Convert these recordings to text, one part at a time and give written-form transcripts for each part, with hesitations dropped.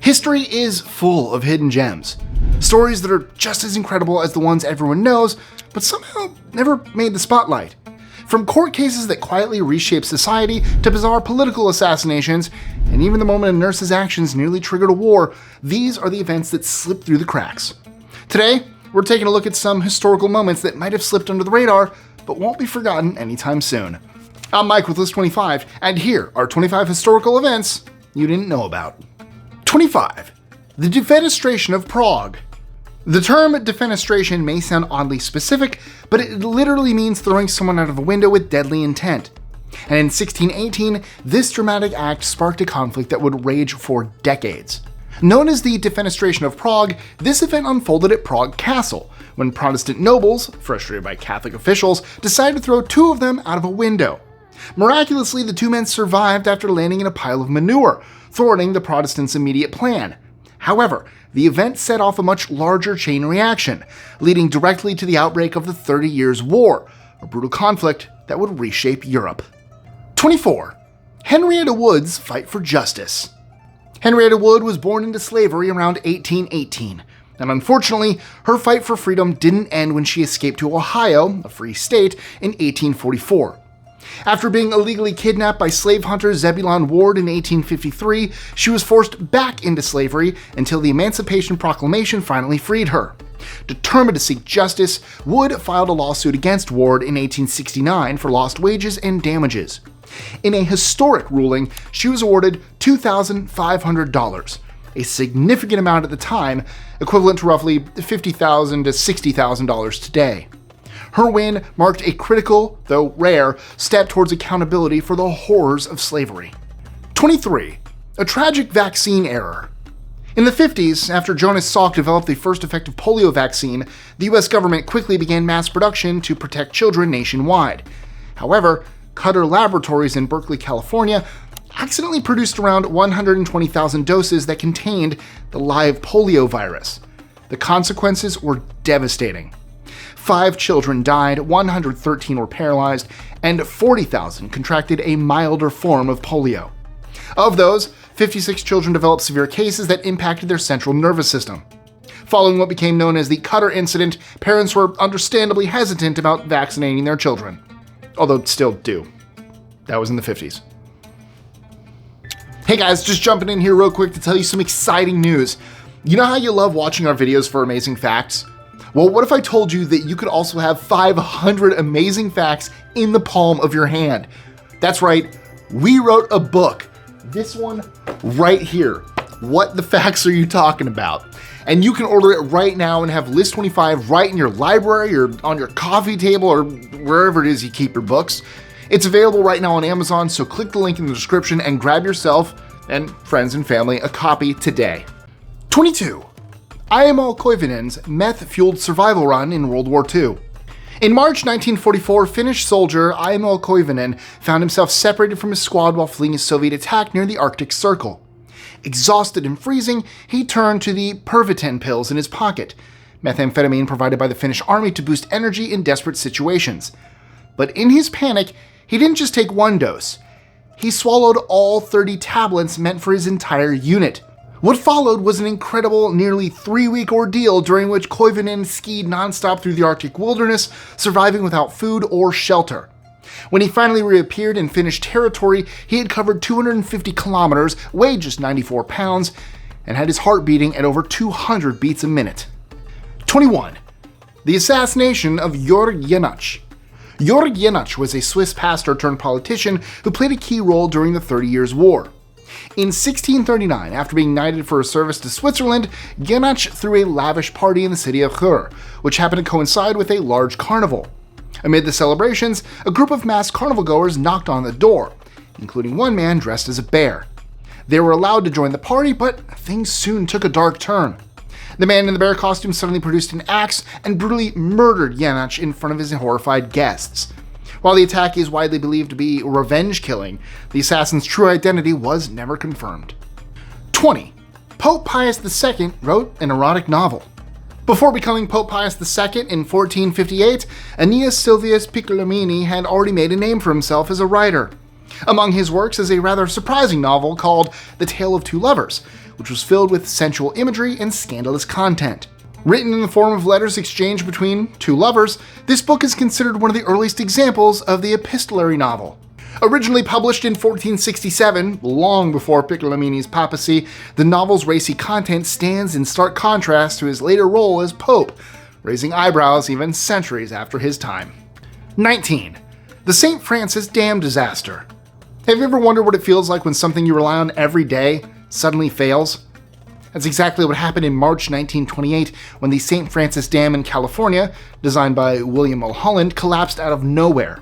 History is full of hidden gems. Stories that are just as incredible as the ones everyone knows, but somehow never made the spotlight. From court cases that quietly reshaped society to bizarre political assassinations, and even the moment a nurse's actions nearly triggered a war, these are the events that slipped through the cracks. Today, we're taking a look at some historical moments that might have slipped under the radar, but won't be forgotten anytime soon. I'm Mike with List 25, and here are 25 historical events you didn't know about. 25. The Defenestration of Prague. The term defenestration may sound oddly specific, but it literally means throwing someone out of a window with deadly intent. And in 1618, this dramatic act sparked a conflict that would rage for decades. Known as the Defenestration of Prague, this event unfolded at Prague Castle, when Protestant nobles, frustrated by Catholic officials, decided to throw two of them out of a window. Miraculously, the two men survived after landing in a pile of manure, thwarting the Protestants' immediate plan. However, the event set off a much larger chain reaction, leading directly to the outbreak of the 30 Years' War, a brutal conflict that would reshape Europe. 24. Henrietta Wood's fight for justice. Henrietta Wood was born into slavery around 1818, and unfortunately, her fight for freedom didn't end when she escaped to Ohio, a free state, in 1844. After being illegally kidnapped by slave hunter Zebulon Ward in 1853, she was forced back into slavery until the Emancipation Proclamation finally freed her. Determined to seek justice, Wood filed a lawsuit against Ward in 1869 for lost wages and damages. In a historic ruling, she was awarded $2,500, a significant amount at the time, equivalent to roughly $50,000 to $60,000 today. Her win marked a critical, though rare, step towards accountability for the horrors of slavery. 23. A tragic vaccine error. In the 50s, after Jonas Salk developed the first effective polio vaccine, the US government quickly began mass production to protect children nationwide. However, Cutter Laboratories in Berkeley, California, accidentally produced around 120,000 doses that contained the live polio virus. The consequences were devastating. 5 children died, 113 were paralyzed, and 40,000 contracted a milder form of polio. Of those, 56 children developed severe cases that impacted their central nervous system. Following what became known as the Cutter incident, parents were understandably hesitant about vaccinating their children. Although still do. That was in the 50s. Hey guys, just jumping in here real quick to tell you some exciting news. You know how you love watching our videos for amazing facts? Well, what if I told you that you could also have 500 amazing facts in the palm of your hand? That's right, we wrote a book. This one right here. What the facts are you talking about? And you can order it right now and have List 25 right in your library or on your coffee table or wherever it is you keep your books. It's available right now on Amazon, so click the link in the description and grab yourself and friends and family a copy today. 22. Aimo Koivunen's Meth-Fueled survival run in World War II. In March 1944, Finnish soldier Aimo Koivunen found himself separated from his squad while fleeing a Soviet attack near the Arctic Circle. Exhausted and freezing, he turned to the Pervitin pills in his pocket, methamphetamine provided by the Finnish army to boost energy in desperate situations. But in his panic, he didn't just take one dose. He swallowed all 30 tablets meant for his entire unit. What followed was an incredible, nearly 3-week ordeal during which Koivunen skied nonstop through the Arctic wilderness, surviving without food or shelter. When he finally reappeared in Finnish territory, he had covered 250 kilometers, weighed just 94 pounds, and had his heart beating at over 200 beats a minute. 21. The assassination of Jorg Jenatsch. Jorg Jenatsch was a Swiss pastor turned politician who played a key role during the 30 Years' War. In 1639, after being knighted for his service to Switzerland, Jenatsch threw a lavish party in the city of Hur, which happened to coincide with a large carnival. Amid the celebrations, a group of masked carnival-goers knocked on the door, including one man dressed as a bear. They were allowed to join the party, but things soon took a dark turn. The man in the bear costume suddenly produced an axe and brutally murdered Jenatsch in front of his horrified guests. While the attack is widely believed to be revenge killing, the assassin's true identity was never confirmed. 20. Pope Pius II wrote an erotic novel. Before becoming Pope Pius II in 1458, Aeneas Silvius Piccolomini had already made a name for himself as a writer. Among his works is a rather surprising novel called The Tale of Two Lovers, which was filled with sensual imagery and scandalous content. Written in the form of letters exchanged between two lovers, this book is considered one of the earliest examples of the epistolary novel. Originally published in 1467, long before Piccolomini's papacy, the novel's racy content stands in stark contrast to his later role as Pope, raising eyebrows even centuries after his time. 19. The St. Francis Dam Disaster. Have you ever wondered what it feels like when something you rely on every day suddenly fails? That's exactly what happened in March 1928 when the St. Francis Dam in California, designed by William Mulholland, collapsed out of nowhere.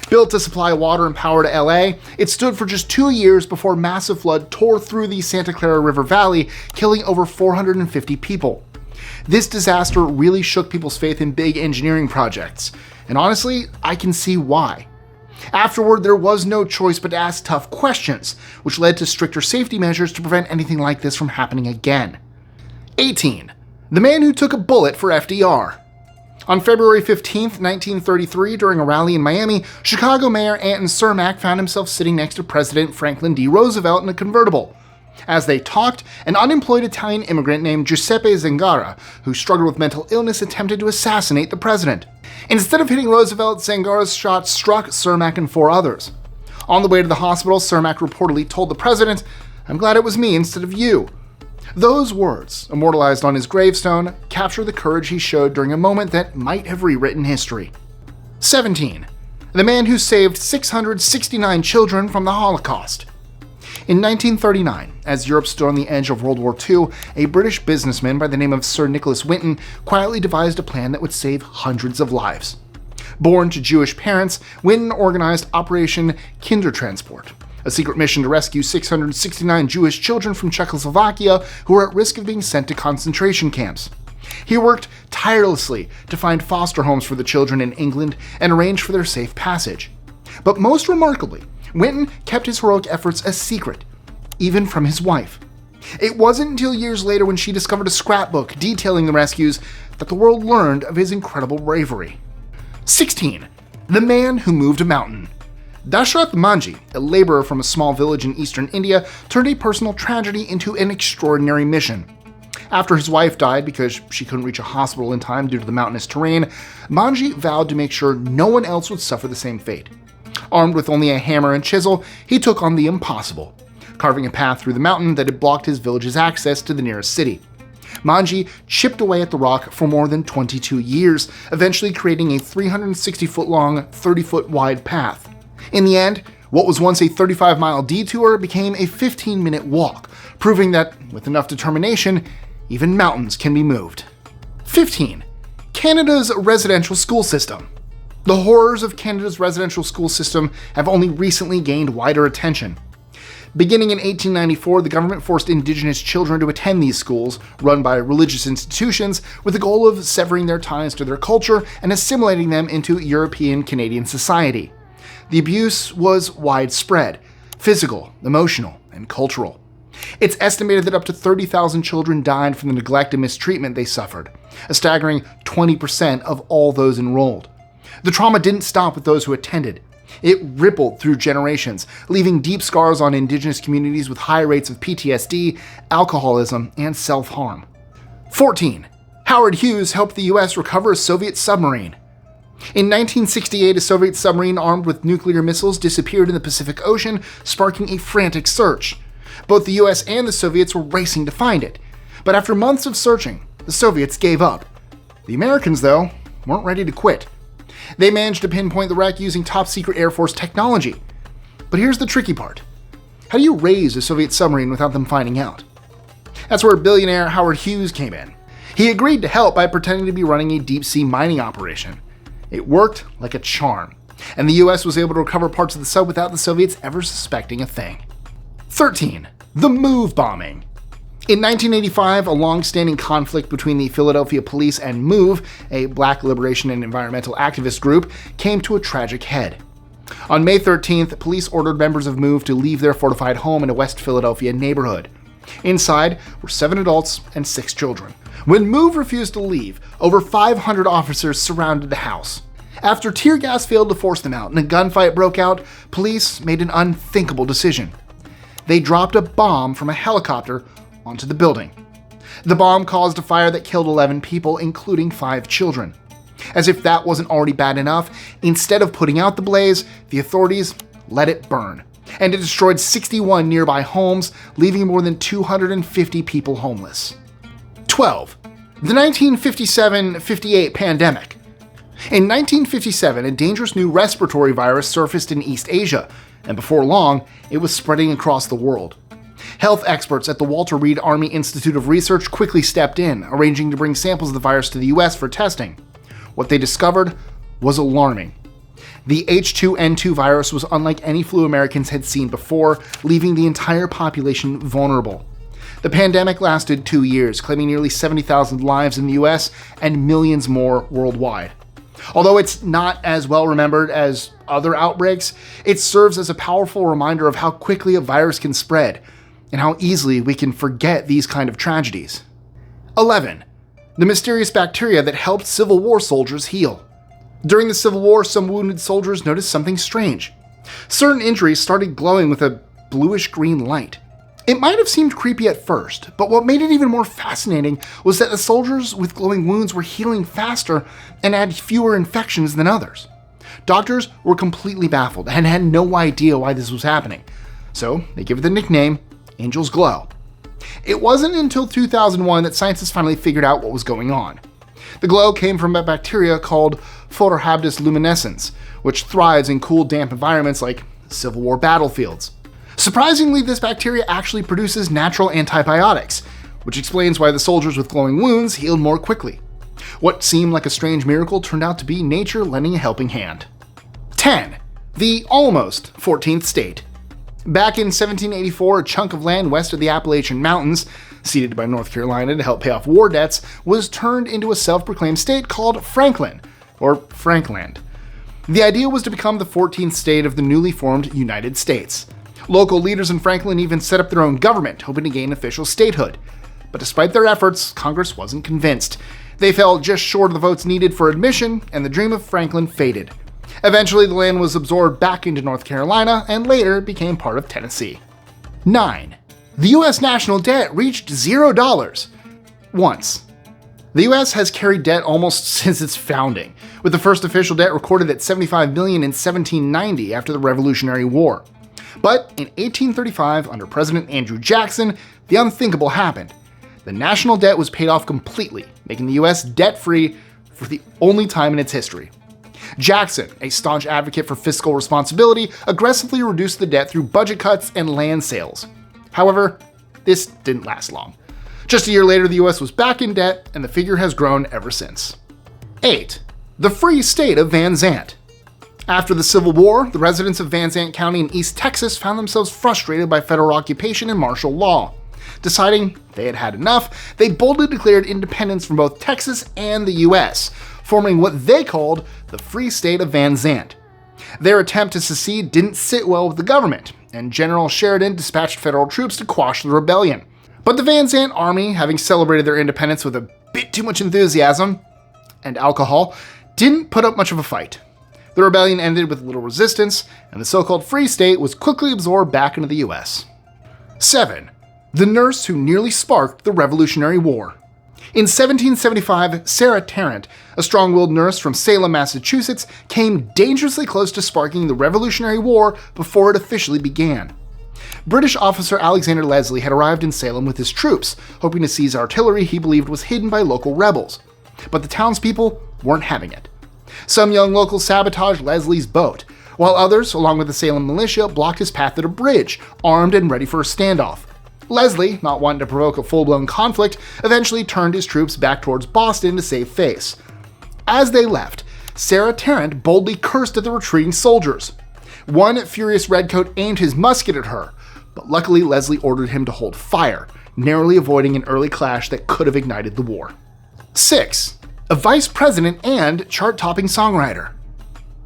Built to supply water and power to LA, it stood for just 2 years before massive flood tore through the Santa Clara River Valley, killing over 450 people. This disaster really shook people's faith in big engineering projects, and honestly, I can see why. Afterward, there was no choice but to ask tough questions, which led to stricter safety measures to prevent anything like this from happening again. 18. The man who took a bullet for FDR. On February 15, 1933, during a rally in Miami, Chicago Mayor Anton Cermak found himself sitting next to President Franklin D. Roosevelt in a convertible. As they talked, an unemployed Italian immigrant named Giuseppe Zangara, who struggled with mental illness, attempted to assassinate the president. Instead of hitting Roosevelt, Zangara's shot struck Cermak and 4 others. On the way to the hospital, Cermak reportedly told the president, "I'm glad it was me instead of you." Those words, immortalized on his gravestone, capture the courage he showed during a moment that might have rewritten history. 17. The man who saved 669 children from the Holocaust. In 1939, as Europe stood on the edge of World War II, a British businessman by the name of Sir Nicholas Winton quietly devised a plan that would save hundreds of lives. Born to Jewish parents, Winton organized Operation Kindertransport, a secret mission to rescue 669 Jewish children from Czechoslovakia who were at risk of being sent to concentration camps. He worked tirelessly to find foster homes for the children in England and arrange for their safe passage. But most remarkably, Winton kept his heroic efforts a secret, even from his wife. It wasn't until years later when she discovered a scrapbook detailing the rescues that the world learned of his incredible bravery. 16. The man who moved a mountain. Dashrath Manji, a laborer from a small village in eastern India, turned a personal tragedy into an extraordinary mission. After his wife died because she couldn't reach a hospital in time due to the mountainous terrain, Manji vowed to make sure no one else would suffer the same fate. Armed with only a hammer and chisel, he took on the impossible, carving a path through the mountain that had blocked his village's access to the nearest city. Manji chipped away at the rock for more than 22 years, eventually creating a 360-foot-long, 30-foot-wide path. In the end, what was once a 35-mile detour became a 15-minute walk, proving that, with enough determination, even mountains can be moved. 15. Canada's residential school system. The horrors of Canada's residential school system have only recently gained wider attention. Beginning in 1894, the government forced Indigenous children to attend these schools, run by religious institutions, with the goal of severing their ties to their culture and assimilating them into European Canadian society. The abuse was widespread, physical, emotional, and cultural. It's estimated that up to 30,000 children died from the neglect and mistreatment they suffered, a staggering 20% of all those enrolled. The trauma didn't stop with those who attended. It rippled through generations, leaving deep scars on Indigenous communities with high rates of PTSD, alcoholism, and self-harm. 14. Howard Hughes helped the US recover a Soviet submarine. In 1968, a Soviet submarine armed with nuclear missiles disappeared in the Pacific Ocean, sparking a frantic search. Both the US and the Soviets were racing to find it. But after months of searching, the Soviets gave up. The Americans, though, weren't ready to quit. They managed to pinpoint the wreck using top-secret Air Force technology. But here's the tricky part. How do you raise a Soviet submarine without them finding out? That's where billionaire Howard Hughes came in. He agreed to help by pretending to be running a deep-sea mining operation. It worked like a charm, and the US was able to recover parts of the sub without the Soviets ever suspecting a thing. 13. The Move bombing. In 1985, a long-standing conflict between the Philadelphia police and MOVE, a black liberation and environmental activist group, came to a tragic head. On May 13th, police ordered members of MOVE to leave their fortified home in a West Philadelphia neighborhood. Inside were 7 adults and 6 children. When MOVE refused to leave, over 500 officers surrounded the house. After tear gas failed to force them out and a gunfight broke out, police made an unthinkable decision. They dropped a bomb from a helicopter onto the building. The bomb caused a fire that killed 11 people, including 5 children. As if that wasn't already bad enough, instead of putting out the blaze, the authorities let it burn, and it destroyed 61 nearby homes, leaving more than 250 people homeless. 12. The 1957-58 pandemic. In 1957, a dangerous new respiratory virus surfaced in East Asia, and before long, it was spreading across the world. Health experts at the Walter Reed Army Institute of Research quickly stepped in, arranging to bring samples of the virus to the US for testing. What they discovered was alarming. The H2N2 virus was unlike any flu Americans had seen before, leaving the entire population vulnerable. The pandemic lasted 2 years, claiming nearly 70,000 lives in the US and millions more worldwide. Although it's not as well remembered as other outbreaks, it serves as a powerful reminder of how quickly a virus can spread, and how easily we can forget these kind of tragedies. 11. The mysterious bacteria that helped Civil War soldiers heal. During the Civil War, some wounded soldiers noticed something strange. Certain injuries started glowing with a bluish-green light. It might have seemed creepy at first, but what made it even more fascinating was that the soldiers with glowing wounds were healing faster and had fewer infections than others. Doctors were completely baffled and had no idea why this was happening, so they give it the nickname Angel's Glow. It wasn't until 2001 that scientists finally figured out what was going on. The glow came from a bacteria called Photohabdus luminescens, which thrives in cool, damp environments like Civil War battlefields. Surprisingly, this bacteria actually produces natural antibiotics, which explains why the soldiers with glowing wounds healed more quickly. What seemed like a strange miracle turned out to be nature lending a helping hand. 10. The almost 14th state. Back in 1784, a chunk of land west of the Appalachian Mountains, ceded by North Carolina to help pay off war debts, was turned into a self-proclaimed state called Franklin, or Frankland. The idea was to become the 14th state of the newly formed United States. Local leaders in Franklin even set up their own government, hoping to gain official statehood. But despite their efforts, Congress wasn't convinced. They fell just short of the votes needed for admission, and the dream of Franklin faded. Eventually, the land was absorbed back into North Carolina, and later became part of Tennessee. 9. The US national debt reached $0 once. The US has carried debt almost since its founding, with the first official debt recorded at $75 million in 1790 after the Revolutionary War. But in 1835, under President Andrew Jackson, the unthinkable happened. The national debt was paid off completely, making the US debt-free for the only time in its history. Jackson, a staunch advocate for fiscal responsibility, aggressively reduced the debt through budget cuts and land sales. However, this didn't last long. Just a year later, the US was back in debt, and the figure has grown ever since. 8. The Free State of Van Zandt. After the Civil War, the residents of Van Zandt County in East Texas found themselves frustrated by federal occupation and martial law. Deciding they had had enough, they boldly declared independence from both Texas and the US, forming what they called the Free State of Van Zandt. Their attempt to secede didn't sit well with the government, and General Sheridan dispatched federal troops to quash the rebellion. But the Van Zandt army, having celebrated their independence with a bit too much enthusiasm and alcohol, didn't put up much of a fight. The rebellion ended with little resistance, and the so-called Free State was quickly absorbed back into the US. 7. The nurse who nearly sparked the Revolutionary War. In 1775, Sarah Tarrant, a strong-willed nurse from Salem, Massachusetts, came dangerously close to sparking the Revolutionary War before it officially began. British officer Alexander Leslie had arrived in Salem with his troops, hoping to seize artillery he believed was hidden by local rebels. But the townspeople weren't having it. Some young locals sabotaged Leslie's boat, while others, along with the Salem militia, blocked his path at a bridge, armed and ready for a standoff. Leslie, not wanting to provoke a full-blown conflict, eventually turned his troops back towards Boston to save face. As they left, Sarah Tarrant boldly cursed at the retreating soldiers. One furious redcoat aimed his musket at her, but luckily Leslie ordered him to hold fire, narrowly avoiding an early clash that could have ignited the war. 6. A vice president and chart-topping songwriter.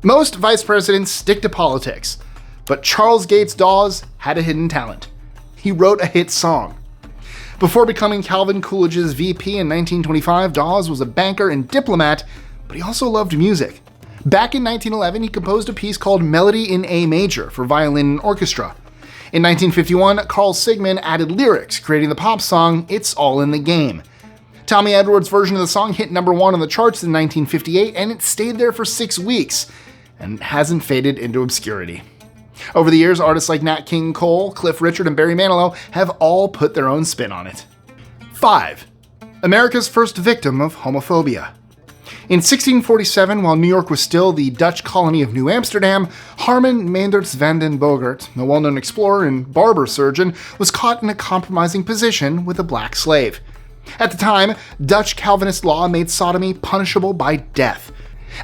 Most vice presidents stick to politics, but Charles Gates Dawes had a hidden talent. He wrote a hit song. Before becoming Calvin Coolidge's VP in 1925, Dawes was a banker and diplomat, but he also loved music. Back in 1911, he composed a piece called Melody in A Major for violin and orchestra. In 1951, Carl Sigman added lyrics, creating the pop song It's All in the Game. Tommy Edwards' version of the song hit number 1 on the charts in 1958, and it stayed there for 6 weeks, and hasn't faded into obscurity. Over the years, artists like Nat King Cole, Cliff Richard, and Barry Manilow have all put their own spin on it. 5. America's first victim of homophobia. In 1647, while New York was still the Dutch colony of New Amsterdam, Harman Meendert van den Bogart, a well-known explorer and barber surgeon, was caught in a compromising position with a black slave. At the time, Dutch Calvinist law made sodomy punishable by death.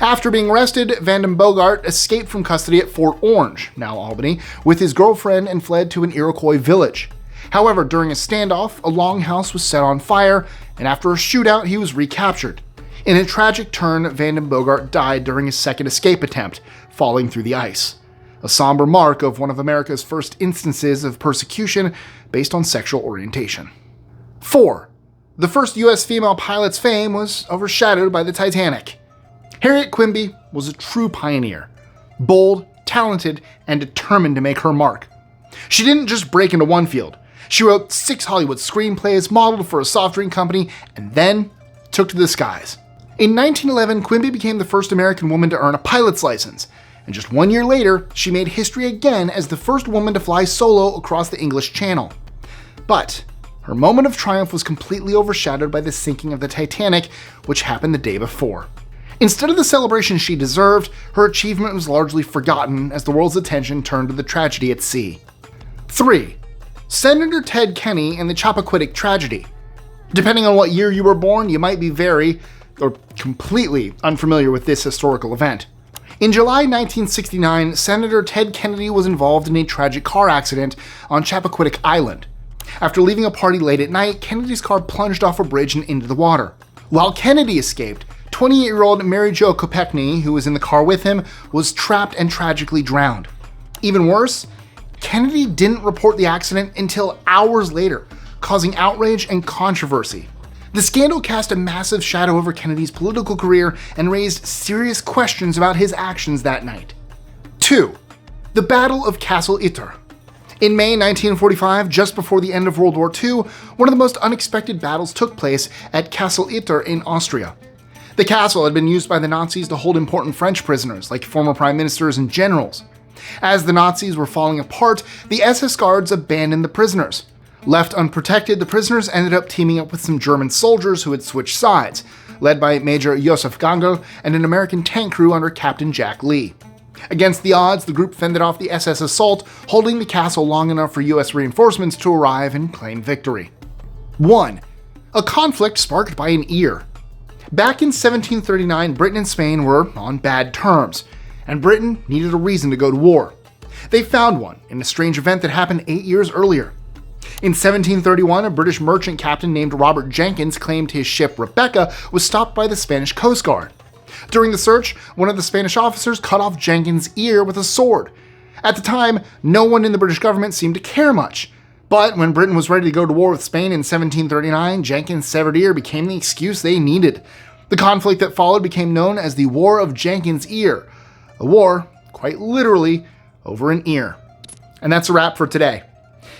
After being arrested, Van den Bogart escaped from custody at Fort Orange, now Albany, with his girlfriend and fled to an Iroquois village. However, during a standoff, a longhouse was set on fire, and after a shootout, he was recaptured. In a tragic turn, Van den Bogart died during his second escape attempt, falling through the ice. A somber mark of one of America's first instances of persecution based on sexual orientation. 4. The first U.S. female pilot's fame was overshadowed by the Titanic. Harriet Quimby was a true pioneer, bold, talented, and determined to make her mark. She didn't just break into one field. She wrote 6 Hollywood screenplays, modeled for a soft drink company, and then took to the skies. In 1911, Quimby became the first American woman to earn a pilot's license, and just 1 year later, she made history again as the first woman to fly solo across the English Channel. But her moment of triumph was completely overshadowed by the sinking of the Titanic, which happened the day before. Instead of the celebration she deserved, her achievement was largely forgotten as the world's attention turned to the tragedy at sea. 3. Senator Ted Kennedy and the Chappaquiddick tragedy. Depending on what year you were born, you might be very, or completely unfamiliar with this historical event. In July 1969, Senator Ted Kennedy was involved in a tragic car accident on Chappaquiddick Island. After leaving a party late at night, Kennedy's car plunged off a bridge and into the water. While Kennedy escaped, 28-year-old Mary Jo Kopechne, who was in the car with him, was trapped and tragically drowned. Even worse, Kennedy didn't report the accident until hours later, causing outrage and controversy. The scandal cast a massive shadow over Kennedy's political career and raised serious questions about his actions that night. 2. The Battle of Castle Itter. In May 1945, just before the end of World War II, one of the most unexpected battles took place at Castle Itter in Austria. The castle had been used by the Nazis to hold important French prisoners, like former prime ministers and generals. As the Nazis were falling apart, the SS guards abandoned the prisoners. Left unprotected, the prisoners ended up teaming up with some German soldiers who had switched sides, led by Major Josef Gangl and an American tank crew under Captain Jack Lee. Against the odds, the group fended off the SS assault, holding the castle long enough for US reinforcements to arrive and claim victory. 1. A conflict sparked by an ear. Back in 1739, Britain and Spain were on bad terms, and Britain needed a reason to go to war. They found one in a strange event that happened 8 years earlier. In 1731, a British merchant captain named Robert Jenkins claimed his ship Rebecca was stopped by the Spanish Coast Guard. During the search, one of the Spanish officers cut off Jenkins' ear with a sword. At the time, no one in the British government seemed to care much. But when Britain was ready to go to war with Spain in 1739, Jenkins' severed ear became the excuse they needed. The conflict that followed became known as the War of Jenkins' Ear, a war, quite literally, over an ear. And that's a wrap for today.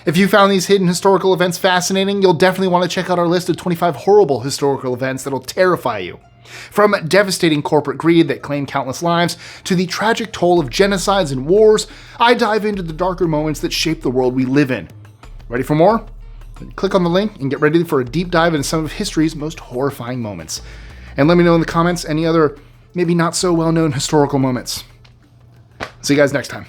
If you found these hidden historical events fascinating, you'll definitely want to check out our list of 25 horrible historical events that'll terrify you. From devastating corporate greed that claimed countless lives, to the tragic toll of genocides and wars, I dive into the darker moments that shape the world we live in. Ready for more? Then click on the link and get ready for a deep dive into some of history's most horrifying moments. And let me know in the comments any other, maybe not so well-known historical moments. See you guys next time.